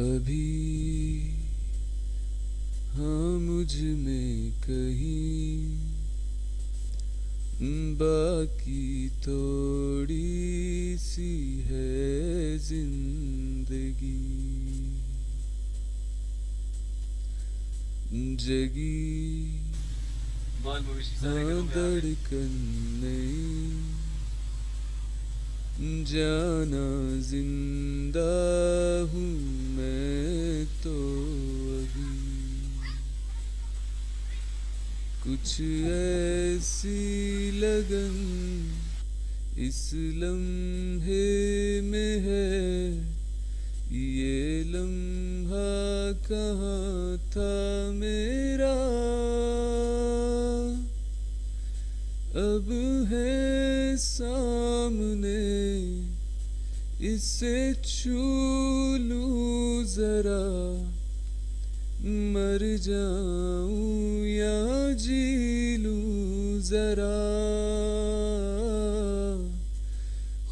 अभी हाँ मुझ में कहीं बाकी थोड़ी सी है जिंदगी। जगी हाँ धड़कन नहीं, जाना जिंदा हूँ मैं तो अभी। कुछ ऐसी लगन इस लम्हे में है, ये लम्हा कहाँ था मेरा। अब है सामने, इसे छू लूं जरा, मर जाऊं या जी लूं जरा।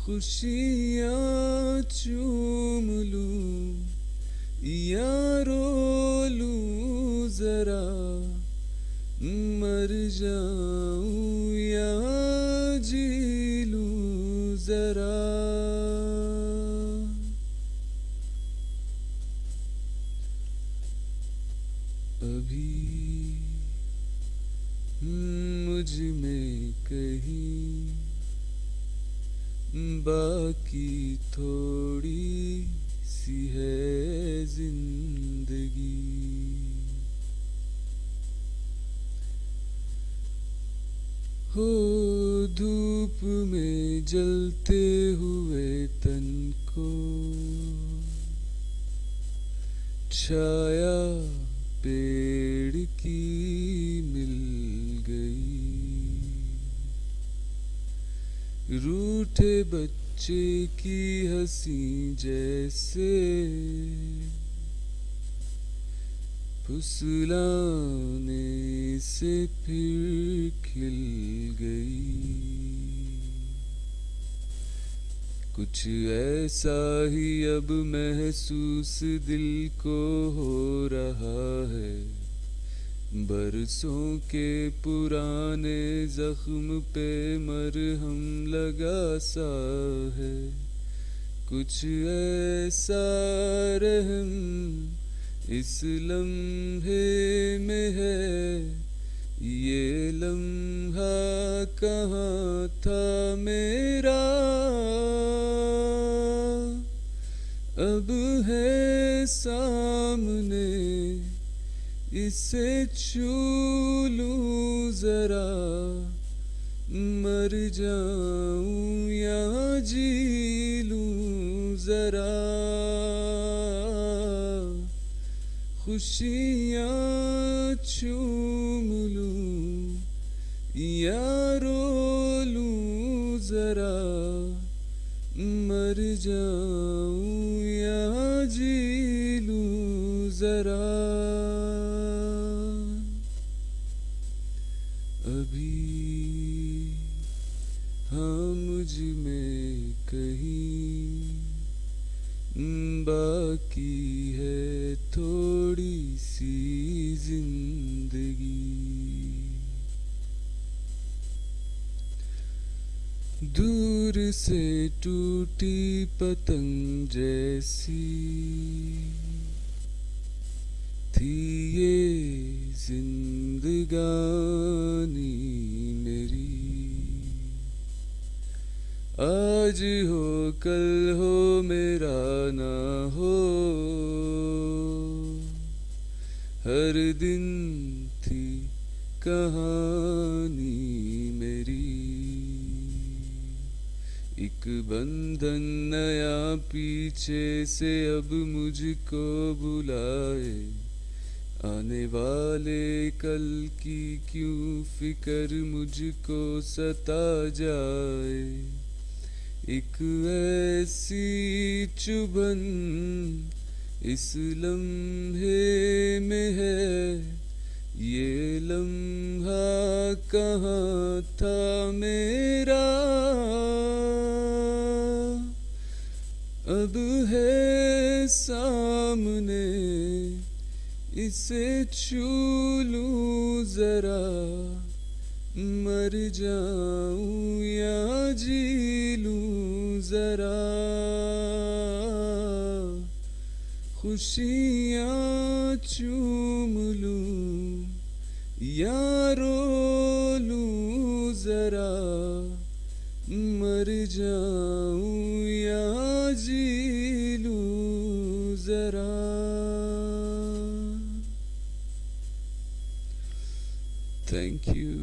खुशियाँ चूम लूं या रो लूं जरा, मर जाऊं या जी लूं जरा। अभी मुझ में कहीं बाकी थोड़ी सी है जिंदगी। हो धूप में जलते हुए तन को छाया पेड़ की मिल गई। रूठे बच्चे की हंसी जैसे फुसलाने से फिर खिल गई। कुछ ऐसा ही अब महसूस दिल को हो रहा है, बरसों के पुराने जख्म पे मरहम लगा सा है। कुछ ऐसा रहम इस लम्हे में है, ये लम्हा कहाँ था मेरा। अब है सामने, इसे छू लूं जरा, मर जाऊं या जी लूं जरा। खुशियाँ चूम लूं या रो लूं जरा, मर जाऊं या जी लूं जरा। अभी हाँ मुझ में कहीं बाकी है थोड़ी सी जिंदगी। दूर से टूटी पतंग जैसी थी ये जिंदगानी मेरी। आज हो कल हो मेरा ना हो, हर दिन थी कहानी मेरी। एक बंधन नया पीछे से अब मुझको बुलाए, आने वाले कल की क्यों फिक्र मुझको सता जाए। एक ऐसी चुभन इस लम्हे में है, ये लम्हा कहाँ था मेरा। अब है सा सामने, इसे छू लूं जरा, मर जाऊं या जी लूं जरा, खुशियाँ चूम लूं या रो लूं जरा, मर जाऊं या जी लूं जरा. Thank you.